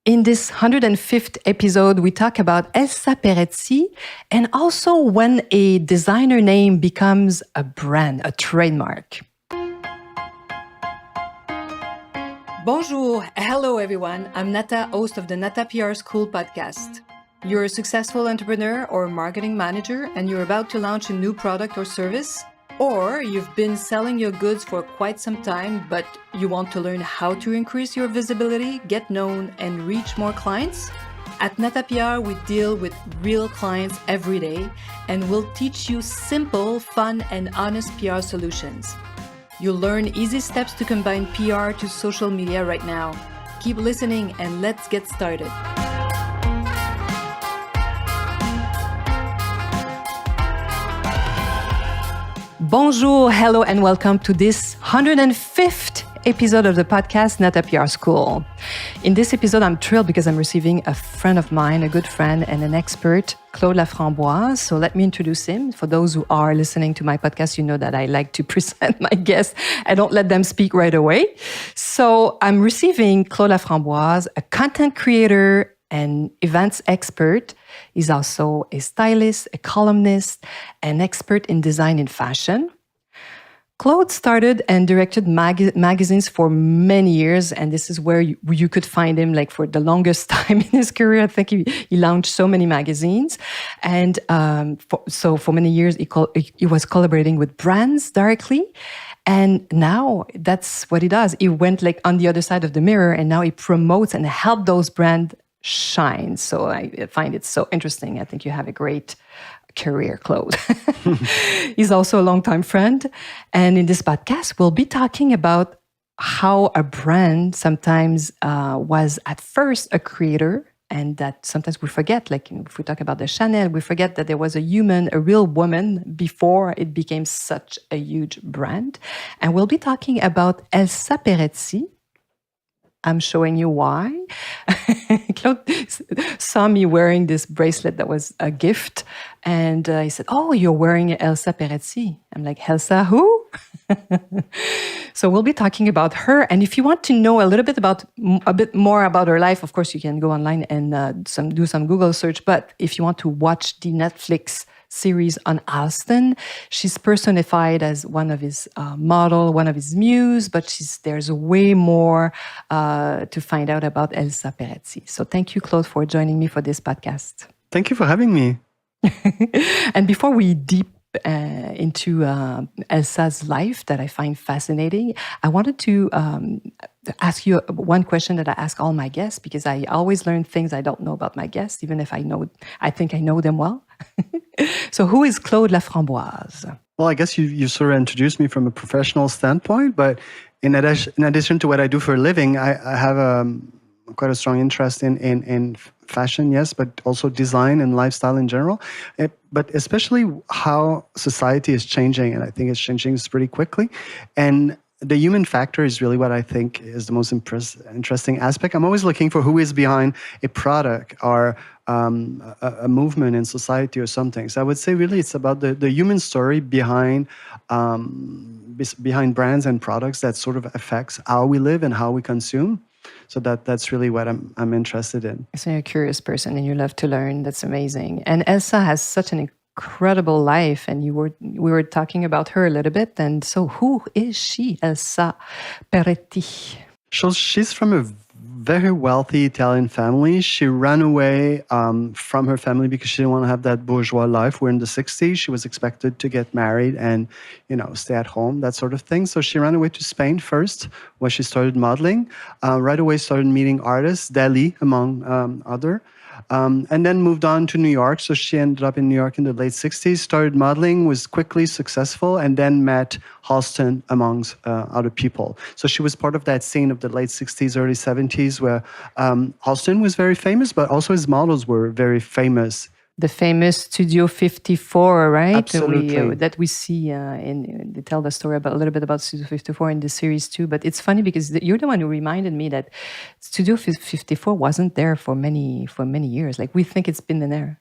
In this 105th episode, we talk about Elsa Peretti and also when a designer name becomes a brand, a trademark. Bonjour, hello everyone. I'm Nata, host of the Nata PR School Podcast. You're a successful entrepreneur or marketing manager and you're about to launch a new product or service, or you've been selling your goods for quite some time, but you want to learn how to increase your visibility, get known, and reach more clients? At Nata PR, we deal with real clients every day, and we'll teach you simple, fun, and honest PR solutions. You'll learn easy steps to combine PR to social media right now. Keep listening and let's get started. Bonjour, hello, and welcome to this 105th episode of the podcast, Nata PR School. In this episode, I'm thrilled because I'm receiving a friend of mine, a good friend and an expert, Claude Laframboise. So let me introduce him. For those who are listening to my podcast, you know that I like to present my guests. I don't let them speak right away. So I'm receiving Claude Laframboise, a content creator and events expert. He's also a stylist, a columnist, an expert in design and fashion. Claude started and directed magazines for many years, and this is where you could find him like for the longest time in his career. I think he launched so many magazines. And for many years, he was collaborating with brands directly. And now that's what he does. He went like on the other side of the mirror, and now he promotes and helps those brands shine. So I find it so interesting. I think you have a great career, Claude. He's also a longtime friend. And in this podcast, we'll be talking about how a brand sometimes was at first a creator, and that sometimes we forget, like if we talk about the Chanel, we forget that there was a human, a real woman before it became such a huge brand. And we'll be talking about Elsa Peretti. I'm showing you why. Claude saw me wearing this bracelet that was a gift. And he said, "Oh, you're wearing Elsa Peretti." I'm like, "Elsa who?" So we'll be talking about her. And if you want to know a bit more about her life, of course, you can go online and do some Google search. But if you want to watch the Netflix series on Halston, she's personified as one of his model, one of his muse, but there's way more to find out about Elsa Peretti. So thank you, Claude, for joining me for this podcast. Thank you for having me. And before we deep into Elsa's life that I find fascinating, I wanted to ask you one question that I ask all my guests, because I always learn things I don't know about my guests, even if I think I know them well. So who is Claude Laframboise? Well, I guess you sort of introduced me from a professional standpoint, but in addition to what I do for a living, I have quite a strong interest in fashion, yes, but also design and lifestyle in general, but especially how society is changing, and I think it's changing pretty quickly. And the human factor is really what I think is the most interesting aspect. I'm always looking for who is behind a product or a movement in society or something. So I would say really it's about the human story behind brands and products that sort of affects how we live and how we consume. So that's really what I'm interested in. So you're a curious person and you love to learn. That's amazing. And Elsa has such an incredible life, and we were talking about her a little bit. And so who is she, Elsa Peretti? So she's from a very wealthy Italian family. She ran away from her family because she didn't want to have that bourgeois life. We're in the 60s. She was expected to get married and, stay at home, that sort of thing. So she ran away to Spain first, where she started modeling. Right away started meeting artists, Dali among other. And then moved on to New York. So she ended up in New York in the late 60s, started modeling, was quickly successful, and then met Halston amongst other people. So she was part of that scene of the late 60s, early 70s, where Halston was very famous, but also his models were very famous. The famous Studio 54, right? Absolutely. That we see they tell the story a little bit about Studio 54 in the series too. But it's funny because you're the one who reminded me that Studio 54 wasn't there for many years. Like we think it's been there.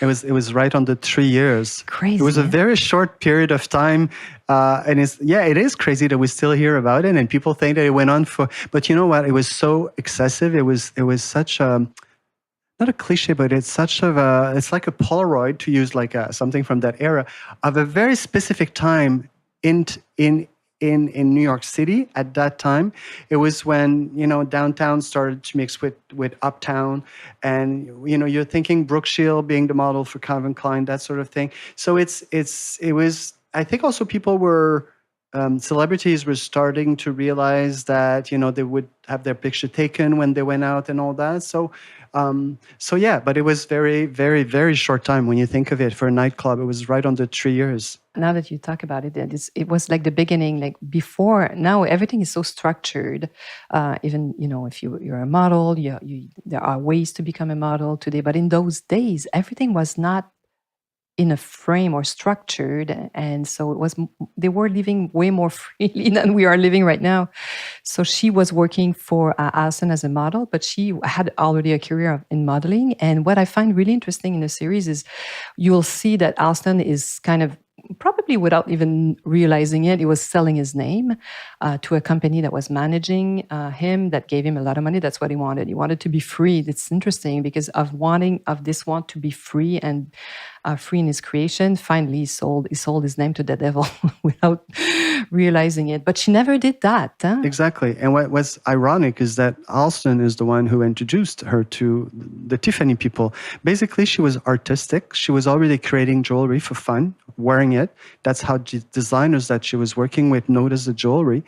It was right on the 3 years. Crazy. It was a very short period of time, and it is crazy that we still hear about it, and people think that it went on for. But you know what? It was so excessive. It was such a, not a cliche, but it's like a Polaroid, to use like something from that era, of a very specific time in New York City at that time. It was when, downtown started to mix with uptown, and you're thinking Brooke Shield being the model for Calvin Klein, that sort of thing. So it was. I think also people were. Celebrities were starting to realize that they would have their picture taken when they went out and all that. So yeah, but it was very, very, very short time when you think of it. For a nightclub, it was right under 3 years. Now that you talk about it, it was like the beginning, like before. Now everything is so structured. Even if you're a model, there are ways to become a model today. But in those days, everything was not in a frame or structured, and so they were living way more freely than we are living right now. So she was working for Halston as a model, but she had already a career in modeling. And what I find really interesting in the series is you'll see that Halston is kind of, probably without even realizing it, he was selling his name to a company that was managing him, that gave him a lot of money. That's what he wanted. He wanted to be free. It's interesting because of this want to be free and free in his creation. Finally, he sold his name to the devil without realizing it. But she never did that. Huh? Exactly. And what was ironic is that Halston is the one who introduced her to the Tiffany people. Basically, she was artistic. She was already creating jewelry for fun, wearing it. That's how designers that she was working with noticed the jewelry.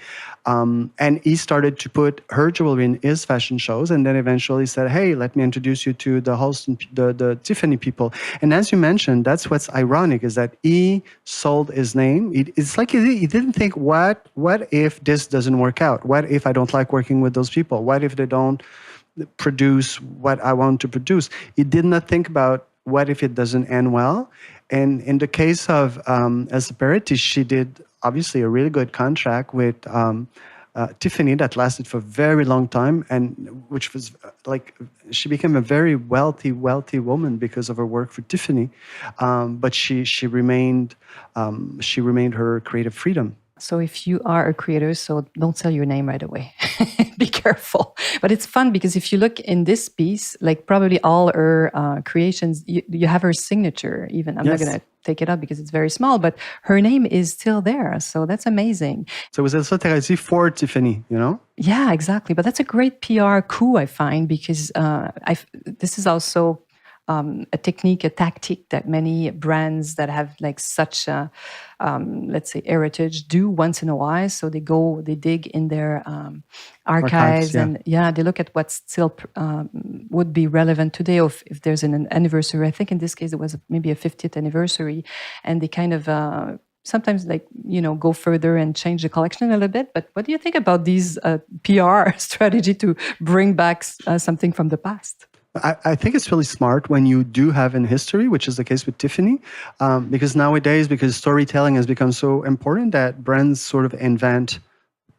And he started to put her jewelry in his fashion shows, and then eventually said, hey, let me introduce you to the Halston, the Tiffany people. And as you mentioned, that's what's ironic, is that he sold his name. It's like he didn't think, what if this doesn't work out? What if I don't like working with those people? What if they don't produce what I want to produce? He did not think about what if it doesn't end well. And in the case of Elsa Peretti, she did obviously a really good contract with Tiffany that lasted for a very long time, and which was like, she became a very wealthy woman because of her work for Tiffany. But she remained her creative freedom. So if you are a creator, so don't sell your name right away. Be careful. But it's fun because if you look in this piece, like probably all her creations, you have her signature even. I'm not going to take it up because it's very small, but her name is still there. So that's amazing. So it was Elsa Peretti for Tiffany, Yeah, exactly. But that's a great PR coup, I find, because this is also a technique, a tactic that many brands that have like such a, let's say, heritage do once in a while. So they dig in their archives, and they look at what still would be relevant today, or if there's an anniversary. I think in this case it was maybe a 50th anniversary, and they kind of sometimes go further and change the collection a little bit. But what do you think about these PR strategy to bring back something from the past? I think it's really smart when you do have an history, which is the case with Tiffany, because nowadays, because storytelling has become so important, that brands sort of invent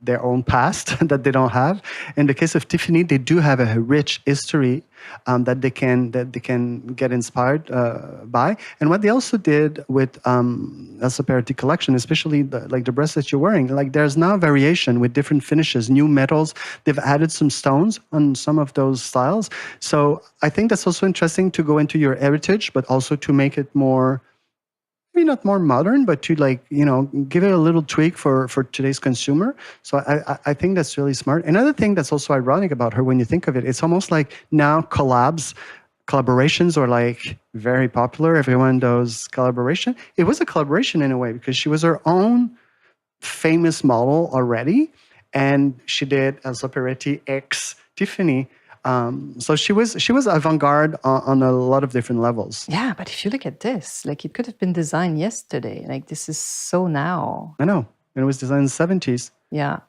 their own past that they don't have. In the case of Tiffany, they do have a rich history that they can get inspired by. And what they also did with Elsa Peretti collection, especially the bracelet you're wearing, like there's now variation with different finishes, new metals. They've added some stones on some of those styles. So I think that's also interesting to go into your heritage, but also to make it more, maybe not more modern, but to give it a little tweak for today's consumer. So I think that's really smart. Another thing that's also ironic about her, when you think of it, it's almost like now collaborations are like very popular. Everyone does collaboration. It was a collaboration in a way because she was her own famous model already, and she did Elsa Peretti x Tiffany. So she was avant-garde on a lot of different levels. Yeah, but if you look at this, like it could have been designed yesterday. Like this is so now. I know. and it was designed in the 70s. Yeah.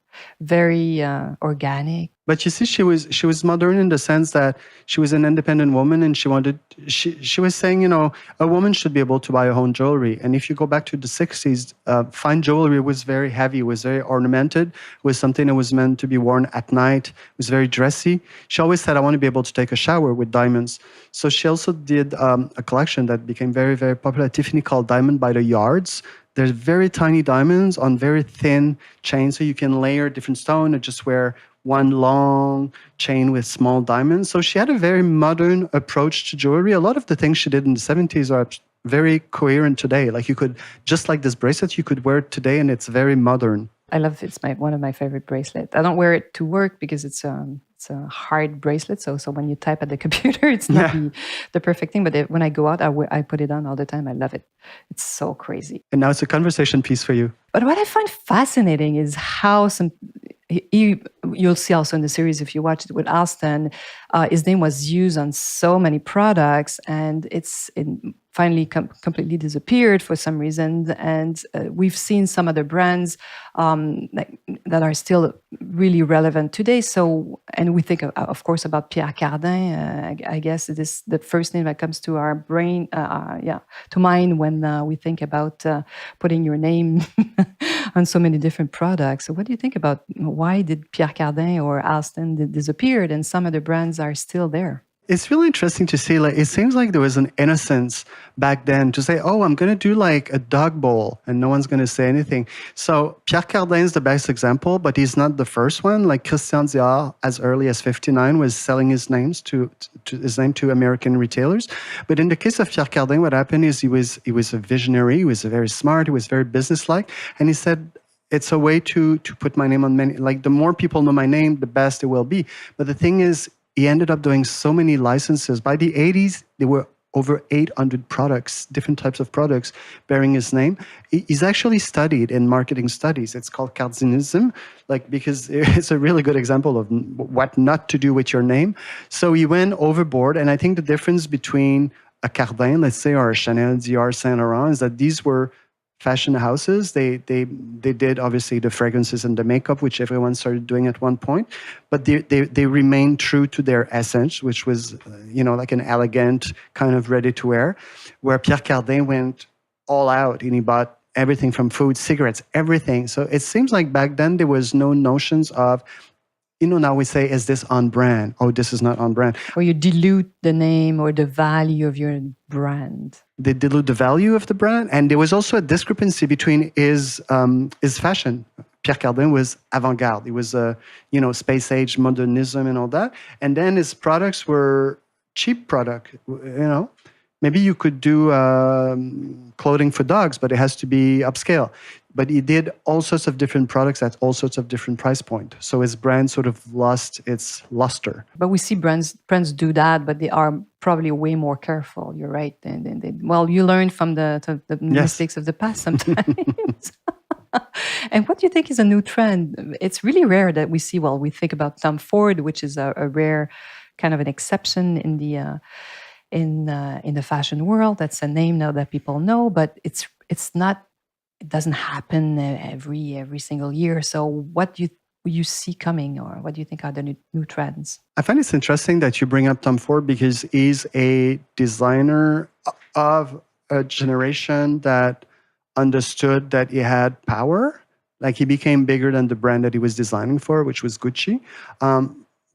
Very organic. But you see, she was modern in the sense that she was an independent woman, and she was saying, a woman should be able to buy her own jewelry. And if you go back to the 60s, fine jewelry was very heavy, was very ornamented, was something that was meant to be worn at night, was very dressy. She always said, I want to be able to take a shower with diamonds. So she also did a collection that became very, very popular at Tiffany called Diamond by the Yards. There's very tiny diamonds on very thin chains, so you can layer different stone and just wear one long chain with small diamonds. So she had a very modern approach to jewelry. A lot of the things she did in the 70s are very coherent today. Like you could, just like this bracelet, you could wear it today and it's very modern. I love it. It's one of my favorite bracelets. I don't wear it to work because it's a hard bracelet. So when you type at the computer, it's not the perfect thing. But when I go out, I put it on all the time. I love it. It's so crazy. And now it's a conversation piece for you. But what I find fascinating is how you'll see also in the series, if you watch it with Halston, his name was used on so many products, and it finally completely disappeared for some reason. And we've seen some other brands that are still really relevant today. So, and we think, of course, about Pierre Cardin. I guess it is the first name that comes to our brain, to mind when we think about putting your name on so many different products. So what do you think about why did Pierre Cardin or Halston disappeared and some other brands are still there? It's really interesting to see, it seems like there was an innocence back then to say, I'm going to do like a dog bowl and no one's going to say anything. So Pierre Cardin is the best example, but he's not the first one. Like Christian Dior, as early as 59, was selling his name to American retailers. But in the case of Pierre Cardin, what happened is he was a visionary. He was very smart. He was very businesslike. And he said, it's a way to put my name on many, like the more people know my name, the best it will be. But the thing is, he ended up doing so many licenses. By the 80s, there were over 800 products, different types of products bearing his name. He's actually studied in marketing studies. It's called Cardinism, because it's a really good example of what not to do with your name. So he went overboard. And I think the difference between a Cardin, let's say, or a Chanel, Dior, Saint Laurent, is that these were fashion houses. They did obviously the fragrances and the makeup, which everyone started doing at one point, but they remained true to their essence, which was like an elegant kind of ready to wear. Where Pierre Cardin went all out and he bought everything from food, cigarettes, everything. So it seems like back then there was no notions of, now we say, is this on brand? Oh, this is not on brand. Or you dilute the name or the value of your brand. They dilute the value of the brand. And there was also a discrepancy between his fashion. Pierre Cardin was avant-garde. He was, space age, modernism and all that. And then his products were cheap product, Maybe you could do clothing for dogs, but it has to be upscale. But he did all sorts of different products at all sorts of different price point. So his brand sort of lost its luster. But we see brands do that, but they are probably way more careful. You're right. You learn from the mistakes of the past sometimes. And what do you think is a new trend? It's really rare that we see. Well, we think about Tom Ford, which is a rare kind of an exception in the fashion world. That's a name now that people know, but it's not. It doesn't happen every single year. So what do you see coming, or what do you think are the new trends? I find it's interesting that you bring up Tom Ford because he's a designer of a generation that understood that he had power. Like he became bigger than the brand that he was designing for, which was Gucci.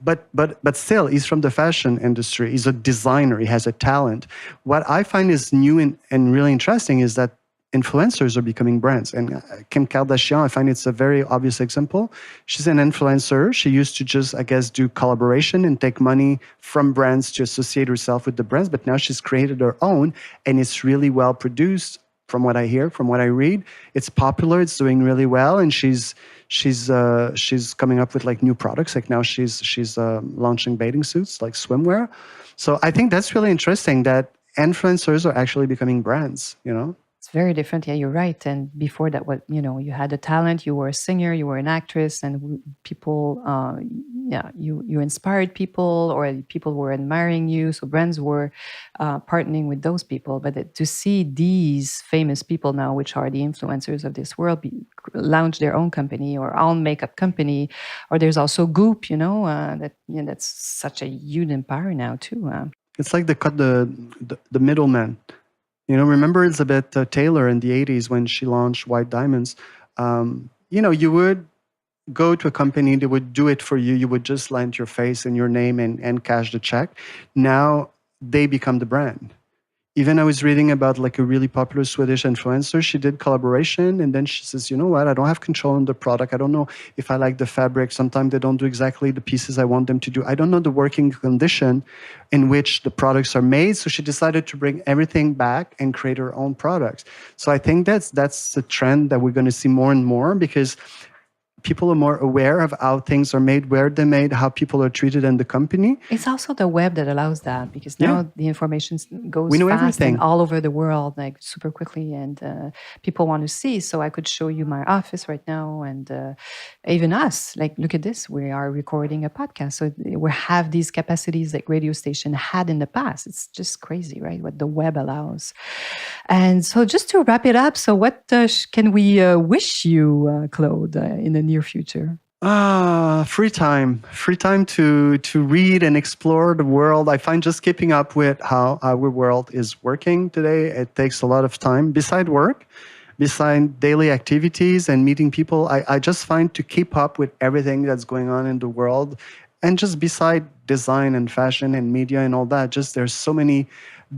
But still, he's from the fashion industry. He's a designer. He has a talent. What I find is new and really interesting is that influencers are becoming brands. And Kim Kardashian, I find it's a very obvious example. She's an influencer. She used to just, do collaboration and take money from brands to associate herself with the brands. But now she's created her own, and it's really well produced. From what I hear, from what I read, it's popular. It's doing really well, and she's coming up with new products. Like now she's launching bathing suits, like swimwear. So I think that's really interesting that influencers are actually becoming brands. It's very different. Yeah, you're right. And before that, you had a talent, you were a singer, you were an actress, and people, you inspired people, or people were admiring you. So brands were partnering with those people. But to see these famous people now, which are the influencers of this world, launch their own company or own makeup company, or there's also Goop, that's such a huge empire now too. It's like they cut the middleman. Remember Elizabeth Taylor in the 80s when she launched White Diamonds? You would go to a company, they would do it for you. You would just lend your face and your name and cash the check. Now they become the brand. Even I was reading about like a really popular Swedish influencer. She did collaboration and then she says, you know what? I don't have control on the product. I don't know if I like the fabric. Sometimes they don't do exactly the pieces I want them to do. I don't know the working condition in which the products are made. So she decided to bring everything back and create her own products. So I think that's a trend that we're going to see more and more, because people are more aware of how things are made, where they're made, how people are treated in the company. It's also the web that allows that, because now the information goes we know fast everything. and all over the world, like super quickly, and people want to see. So I could show you my office right now, and even us. Like, look at this. We are recording a podcast. So we have these capacities that radio station had in the past. It's just crazy, right? What the web allows. And so just to wrap it up, so what can we wish you, Claude, in the near future? Free time to read and explore the world. I find just keeping up with how our world is working today, it takes a lot of time. Beside work, beside daily activities and meeting people, I just find to keep up with everything that's going on in the world, and just beside design and fashion and media and all that, just there's so many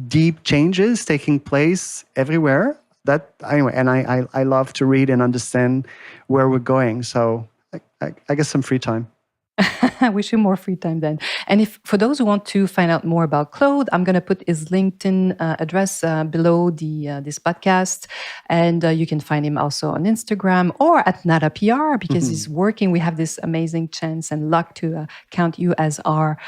deep changes taking place everywhere. And I love to read and understand where we're going. So I guess some free time. I wish you more free time then. And if for those who want to find out more about Claude, I'm going to put his LinkedIn address below this podcast. And you can find him also on Instagram or at Nata PR, because he's working. We have this amazing chance and luck to count you as our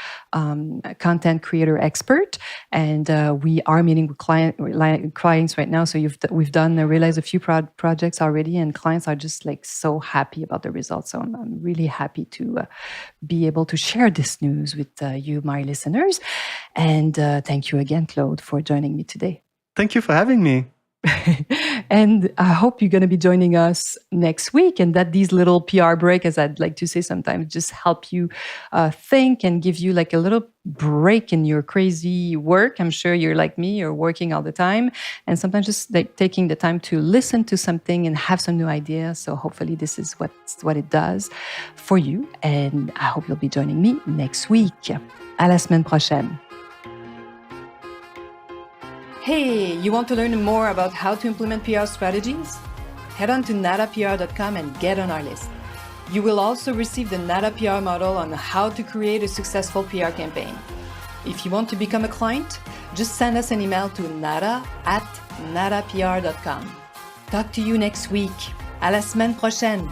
content creator expert. And we are meeting with clients right now. So we've realized a few projects already, and clients are just like so happy about the results. So I'm really happy to be able to share this news with you, my listeners. And thank you again, Claude, for joining me today. Thank you for having me. And I hope you're going to be joining us next week, and that these little PR break, as I'd like to say sometimes, just help you think and give you like a little break in your crazy work. I'm sure you're like me, you're working all the time, and sometimes just like taking the time to listen to something and have some new ideas. So hopefully this is what it does for you, and I hope you'll be joining me next week. À la semaine prochaine. Hey, you want to learn more about how to implement PR strategies? Head on to natapr.com and get on our list. You will also receive the Nata PR model on how to create a successful PR campaign. If you want to become a client, just send us an email to nata@natapr.com. Talk to you next week. À la semaine prochaine.